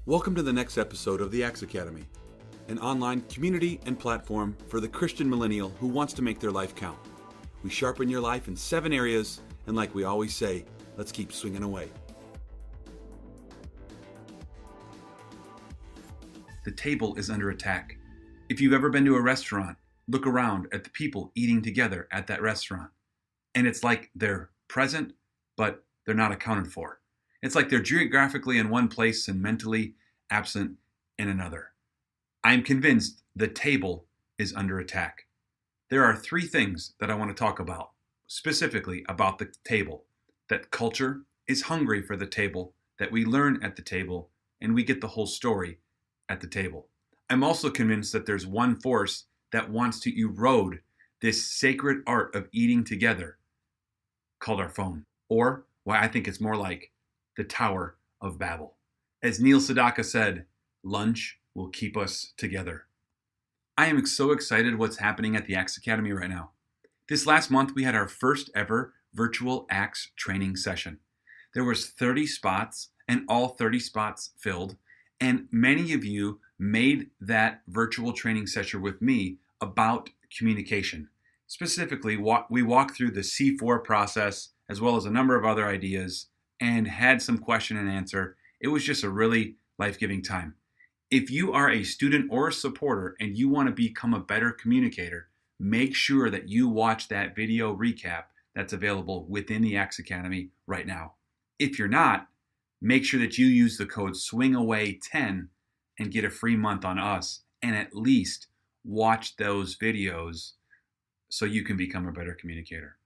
Welcome to the next episode of the Axe Academy, an online community and platform for the Christian millennial who wants to make their life count. We sharpen your life in 7 areas, and like we always say, let's keep swinging away. The table is under attack. If you've ever been to a restaurant, look around at the people eating together at that restaurant. And it's like they're present, but they're not accounted for. It's like they're geographically in one place and mentally absent in another. I'm convinced the table is under attack. There are 3 things that I want to talk about, specifically about the table. That culture is hungry for the table, that we learn at the table, and we get the whole story at the table. I'm also convinced that there's one force that wants to erode this sacred art of eating together called our phone, or why I think it's more like the Tower of Babel. As Neil Sedaka said, lunch will keep us together. I am so excited what's happening at the Axe Academy right now. This last month, we had our first ever virtual Axe training session. There was 30 spots, and all 30 spots filled, and many of you made that virtual training session with me about communication. Specifically, we walked through the C4 process, as well as a number of other ideas, and had some question and answer. It was just a really life-giving time. If you are a student or a supporter and you want to become a better communicator, make sure that you watch that video recap that's available within the Axe Academy right now. If you're not, make sure that you use the code SWINGAWAY10 and get a free month on us, and at least watch those videos so you can become a better communicator.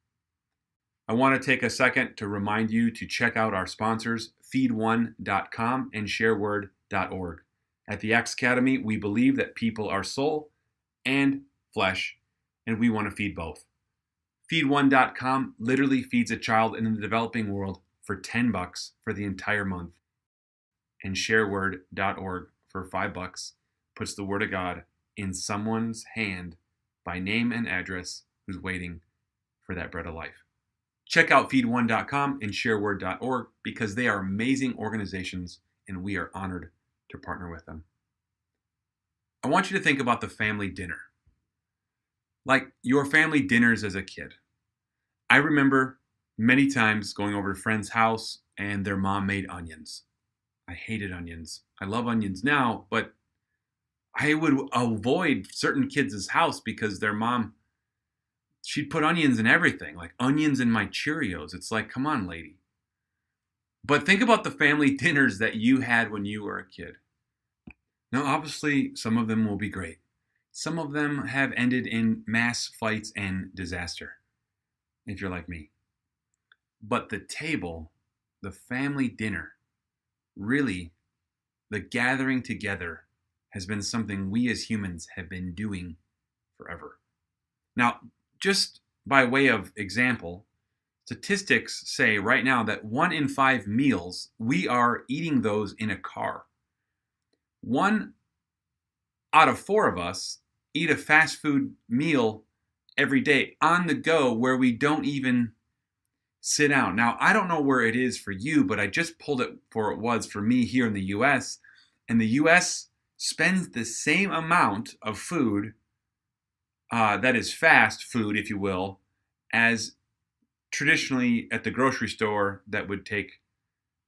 I want to take a second to remind you to check out our sponsors, feed1.com and shareword.org. At the Axe Academy, we believe that people are soul and flesh, and we want to feed both. Feed1.com literally feeds a child in the developing world for $10 for the entire month, and shareword.org for $5 puts the Word of God in someone's hand by name and address who's waiting for that bread of life. Check out feed1.com and shareword.org because they are amazing organizations and we are honored to partner with them. I want you to think about the family dinner. Like your family dinners as a kid. I remember many times going over to a friend's house and their mom made onions. I hated onions. I love onions now, but I would avoid certain kids' house because their mom, she'd put onions in everything, like onions in my Cheerios. It's like, come on, lady. But think about the family dinners that you had when you were a kid. Now, obviously, some of them will be great. Some of them have ended in mass fights and disaster, if you're like me. But the table, the family dinner, really, the gathering together has been something we as humans have been doing forever. Now, just by way of example, statistics say right now that 1 in 5 meals, we are eating those in a car. 1 out of 4 of us eat a fast food meal every day on the go where we don't even sit down. Now, I don't know where it is for you, but I just pulled it for it was for me here in the U.S., and the U.S. spends the same amount of food that is fast food, if you will, as traditionally at the grocery store that would take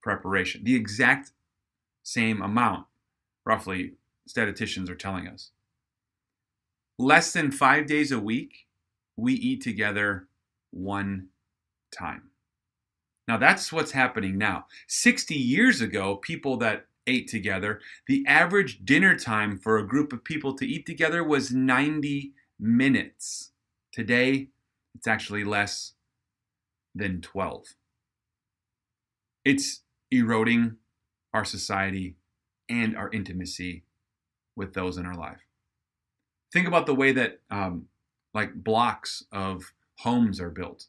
preparation. The exact same amount, roughly, statisticians are telling us. Less than 5 days a week, we eat together 1 time. Now that's what's happening now. 60 years ago, people that ate together, the average dinner time for a group of people to eat together was 90 minutes. Today, it's actually less than 12. It's eroding our society and our intimacy with those in our life. Think about the way that blocks of homes are built.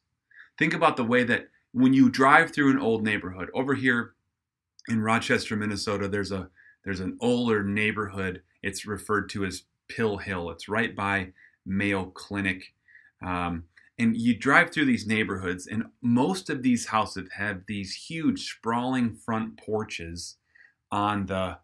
Think about the way that when you drive through an old neighborhood, over here in Rochester, Minnesota, there's an older neighborhood. It's referred to as Pill Hill. It's right by Mayo Clinic. And you drive through these neighborhoods, and most of these houses have these huge sprawling front porches on the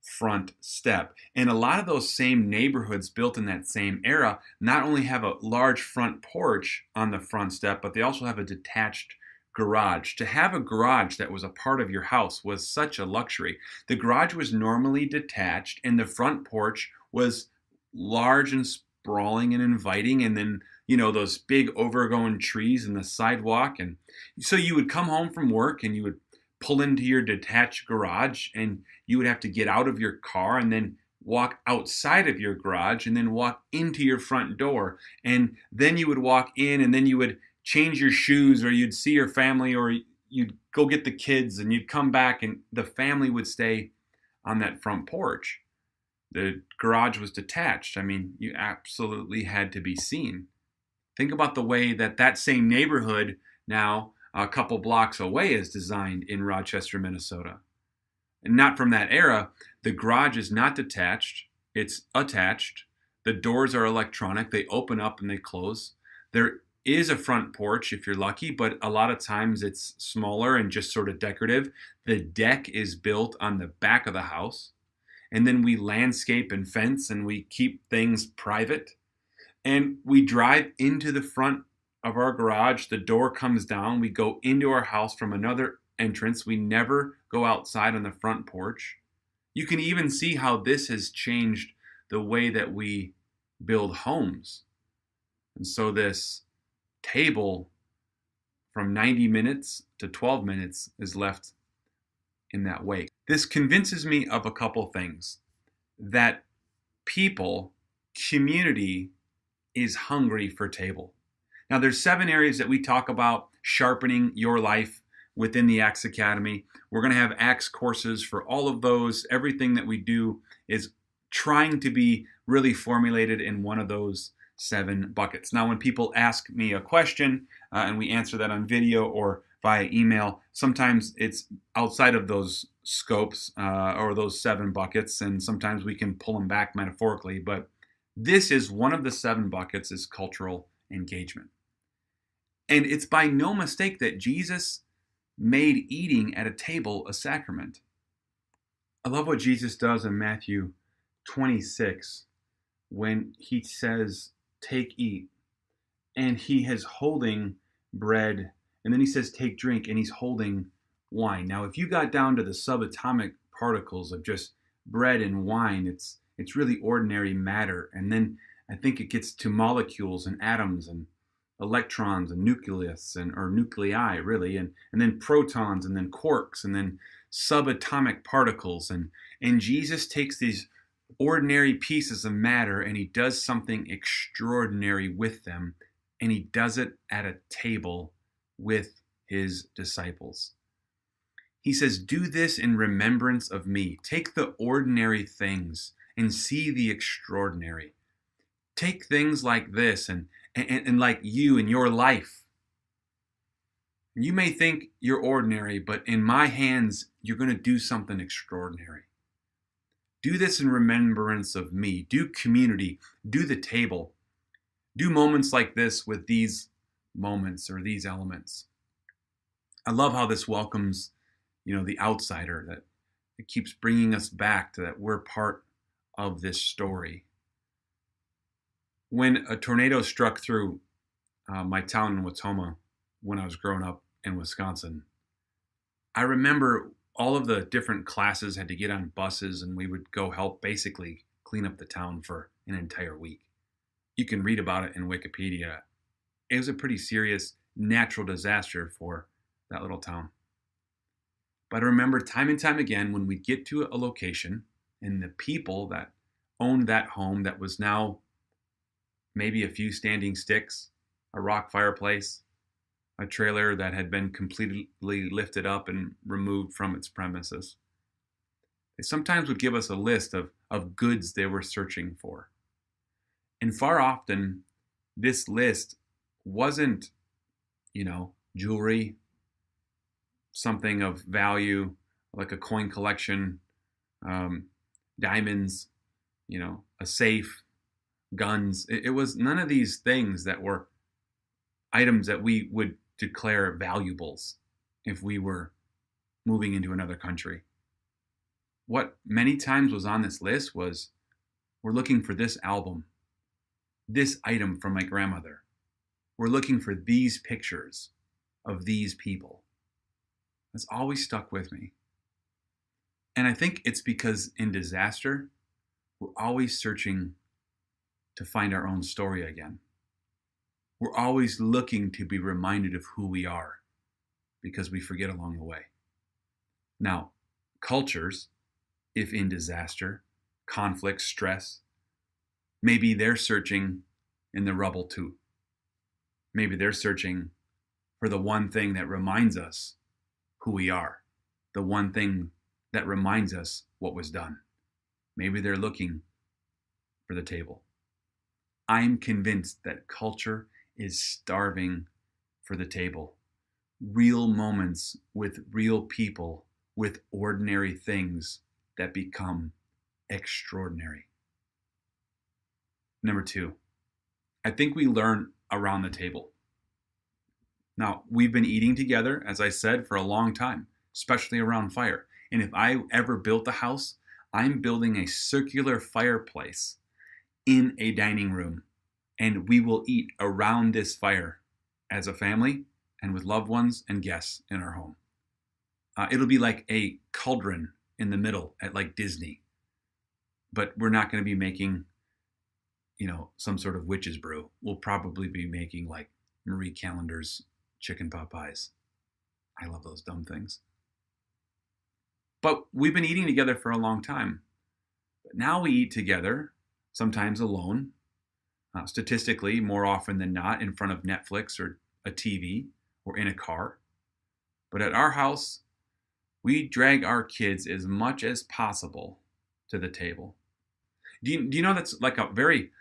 front step. And a lot of those same neighborhoods built in that same era not only have a large front porch on the front step, but they also have a detached garage. To have a garage that was a part of your house was such a luxury. The garage was normally detached, and the front porch was large and sprawling and inviting, and then those big overgrown trees and the sidewalk. And so you would come home from work and you would pull into your detached garage, and you would have to get out of your car and then walk outside of your garage and then walk into your front door. And then you would walk in, and then you would change your shoes, or you'd see your family, or you'd go get the kids, and you'd come back, and the family would stay on that front porch. The garage was detached. I mean, you absolutely had to be seen. Think about the way that same neighborhood now, a couple blocks away, is designed in Rochester, Minnesota. And not from that era. The garage is not detached, it's attached. The doors are electronic, they open up and they close. There is a front porch if you're lucky, but a lot of times it's smaller and just sort of decorative. The deck is built on the back of the house. And then we landscape and fence, and we keep things private. And we drive into the front of our garage. The door comes down. We go into our house from another entrance. We never go outside on the front porch. You can even see how this has changed the way that we build homes. And so this table from 90 minutes to 12 minutes is left in that way. This convinces me of a couple things. That people, community, is hungry for table. Now, there's 7 areas that we talk about sharpening your life within the AXE Academy. We're going to have AXE courses for all of those. Everything that we do is trying to be really formulated in one of those 7 buckets. Now, when people ask me a question and we answer that on video or via email, sometimes it's outside of those scopes or those 7 buckets, and sometimes we can pull them back metaphorically. But this is one of the 7 buckets, is cultural engagement. And it's by no mistake that Jesus made eating at a table a sacrament. I love what Jesus does in Matthew 26 when he says, "Take, eat." And he is holding bread, and then he says, "Take, drink," and he's holding wine. Now, if you got down to the subatomic particles of just bread and wine, it's really ordinary matter. And then I think it gets to molecules and atoms and electrons and nucleus or nuclei, really, and then protons and then quarks and then subatomic particles. And Jesus takes these ordinary pieces of matter and he does something extraordinary with them, and he does it at a table with his disciples. He says, "Do this in remembrance of me." Take the ordinary things and see the extraordinary. Take things like this and like you in your life. You may think you're ordinary, but in my hands, you're going to do something extraordinary. Do this in remembrance of me. Do community. Do the table. Do moments like this with these moments or these elements. I love how this welcomes, the outsider, that it keeps bringing us back to that we're part of this story. When a tornado struck through my town in Watoma when I was growing up in Wisconsin, I remember all of the different classes had to get on buses, and we would go help basically clean up the town for an entire week. You can read about it in Wikipedia. It was a pretty serious natural disaster for that little town. But I remember time and time again when we'd get to a location and the people that owned that home that was now maybe a few standing sticks, a rock fireplace, a trailer that had been completely lifted up and removed from its premises. They sometimes would give us a list of goods they were searching for. And far often, this list wasn't, jewelry, something of value, like a coin collection, diamonds, a safe, guns. It was none of these things that were items that we would declare valuables if we were moving into another country. what many times was on this list was, we're looking for this album, this item from my grandmother. We're looking for these pictures of these people. That's always stuck with me. And I think it's because in disaster, we're always searching to find our own story again. We're always looking to be reminded of who we are because we forget along the way. Now, cultures, if in disaster, conflict, stress, maybe they're searching in the rubble too. Maybe they're searching for the one thing that reminds us who we are, the one thing that reminds us what was done. Maybe they're looking for the table. I'm convinced that culture is starving for the table. Real moments with real people, with ordinary things that become extraordinary. Number 2, I think we learn around the table. Now, we've been eating together, as I said, for a long time, especially around fire. And if I ever built a house, I'm building a circular fireplace in a dining room, and we will eat around this fire as a family and with loved ones and guests in our home. It'll be like a cauldron in the middle at like Disney, but we're not going to be making, some sort of witch's brew. We'll probably be making like Marie Callender's chicken pot pies. I love those dumb things. But we've been eating together for a long time. But now we eat together, sometimes alone, statistically more often than not in front of Netflix or a TV or in a car. But at our house, we drag our kids as much as possible to the table. Do you know that's like a very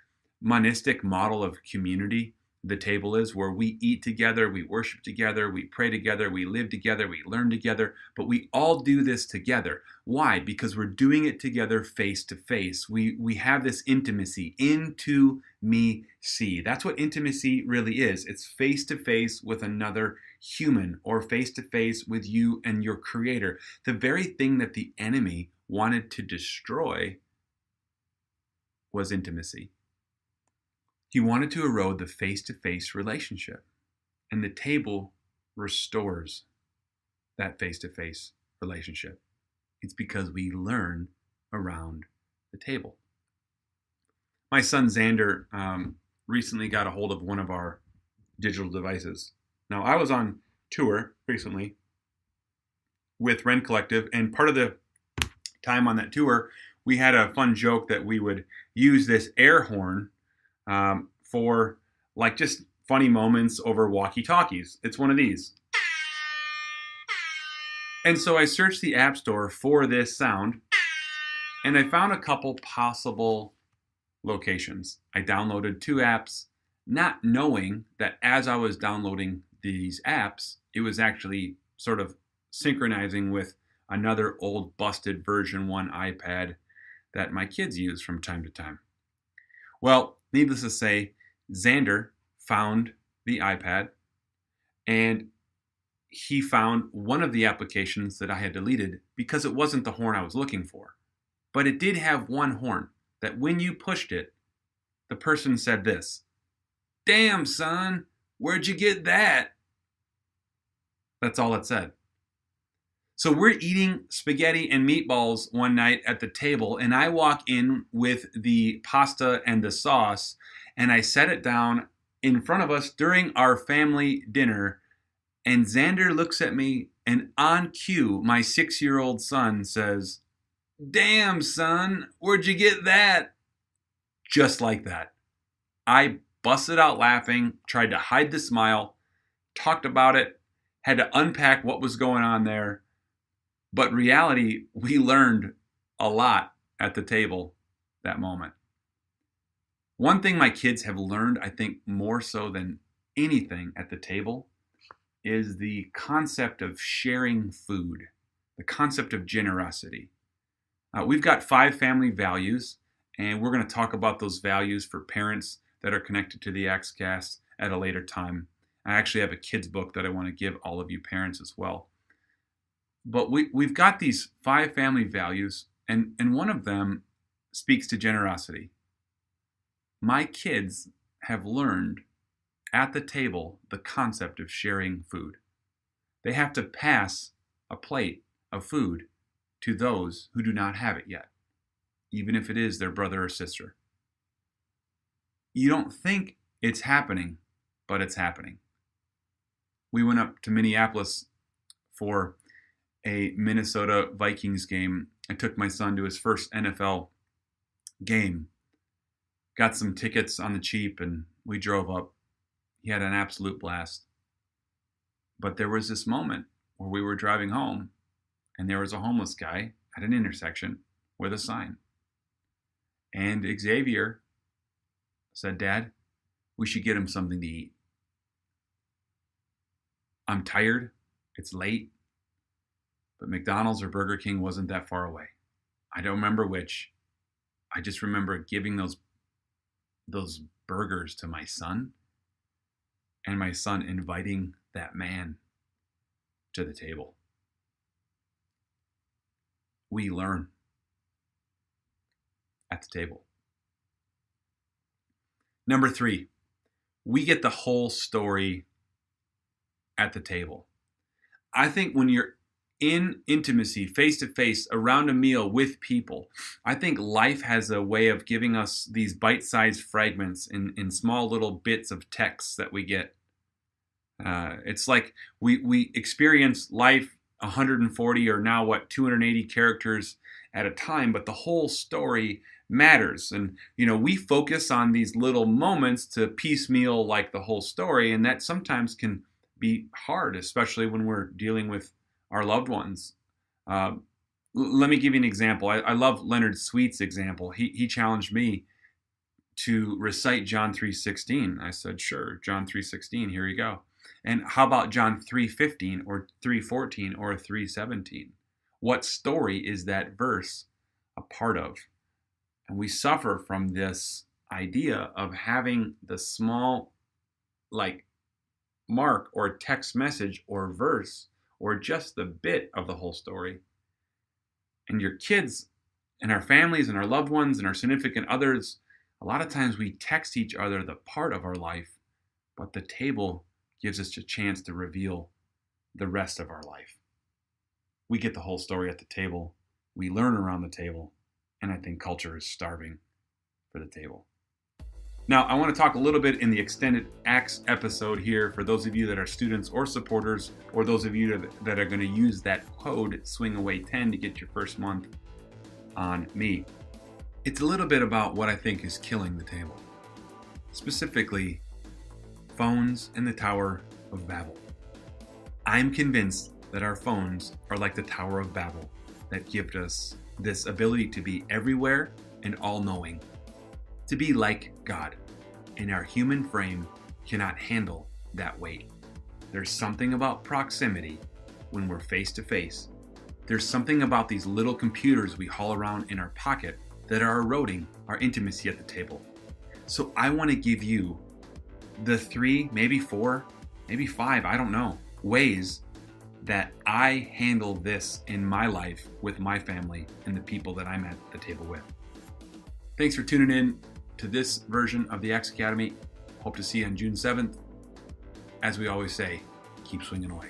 monistic model of community? The table is where we eat together, we worship together, we pray together, we live together, we learn together, but we all do this together. Why? Because we're doing it together face to face. We have this intimacy, into me see. That's what intimacy really is. It's face to face with another human, or face to face with you and your creator. The very thing that the enemy wanted to destroy was intimacy. He wanted to erode the face-to-face relationship, and the table restores that face-to-face relationship. It's because we learn around the table. My son Xander recently got a hold of one of our digital devices. Now, I was on tour recently with Rent Collective, and part of the time on that tour, we had a fun joke that we would use this air horn for like just funny moments over walkie-talkies. It's one of these. And so I searched the App Store for this sound, and I found a couple possible locations. I downloaded 2 apps, not knowing that as I was downloading these apps, it was actually sort of synchronizing with another old busted version 1 iPad that my kids use from time to time. Well, needless to say, Xander found the iPad, and he found one of the applications that I had deleted because it wasn't the horn I was looking for. But it did have one horn that when you pushed it, the person said this: "Damn, son, where'd you get that?" That's all it said. So we're eating spaghetti and meatballs one night at the table, and I walk in with the pasta and the sauce, and I set it down in front of us during our family dinner, and Xander looks at me, and on cue, my 6-year-old son says, "Damn, son, where'd you get that?" Just like that. I busted out laughing, tried to hide the smile, talked about it, had to unpack what was going on there. But reality, we learned a lot at the table that moment. One thing my kids have learned, I think more so than anything at the table, is the concept of sharing food, the concept of generosity. We've got 5 family values, and we're going to talk about those values for parents that are connected to the AXECast at a later time. I actually have a kids book that I want to give all of you parents as well. But we've got these 5 family values, And one of them speaks to generosity. My kids have learned at the table the concept of sharing food. They have to pass a plate of food to those who do not have it yet, even if it is their brother or sister. You don't think it's happening, but it's happening. We went up to Minneapolis for a Minnesota Vikings game. I took my son to his first NFL game. Got some tickets on the cheap and we drove up. He had an absolute blast. But there was this moment where we were driving home and there was a homeless guy at an intersection with a sign. And Xavier said, "Dad, we should get him something to eat. I'm tired, it's late, but McDonald's or Burger King wasn't that far away. I don't remember which. I just remember giving those burgers to my son and my son inviting that man to the table." We learn at the table. Number 3, we get the whole story at the table. I think when you're in intimacy, face to face, around a meal with people, I think life has a way of giving us these bite-sized fragments in small little bits of text that we get. It's like we experience life 140 or now 280 characters at a time, but the whole story matters. And we focus on these little moments to piecemeal like the whole story, and that sometimes can be hard, especially when we're dealing with our loved ones. Let me give you an example. I love Leonard Sweet's example. He challenged me to recite John 3:16. I said, sure, John 3:16, here you go. And how about John 3:15 or 3:14 or 3:17? What story is that verse a part of? And we suffer from this idea of having the small, mark or text message or verse or just the bit of the whole story. And your kids and our families and our loved ones and our significant others, a lot of times we text each other the part of our life, but the table gives us a chance to reveal the rest of our life. We get the whole story at the table. We learn around the table. And I think culture is starving for the table. Now, I want to talk a little bit in the extended AXE episode here for those of you that are students or supporters, or those of you that are going to use that code SWINGAWAY10 to get your first month on me. It's a little bit about what I think is killing the table. Specifically, phones and the Tower of Babel. I'm convinced that our phones are like the Tower of Babel that give us this ability to be everywhere and all-knowing, to be like God, and our human frame cannot handle that weight. There's something about proximity when we're face to face. There's something about these little computers we haul around in our pocket that are eroding our intimacy at the table. So I want to give you the 3, maybe 4, maybe 5, I don't know, ways that I handle this in my life with my family and the people that I'm at the table with. Thanks for tuning in to this version of the AXE Academy. Hope to see you on June 7th. As we always say, keep swinging away.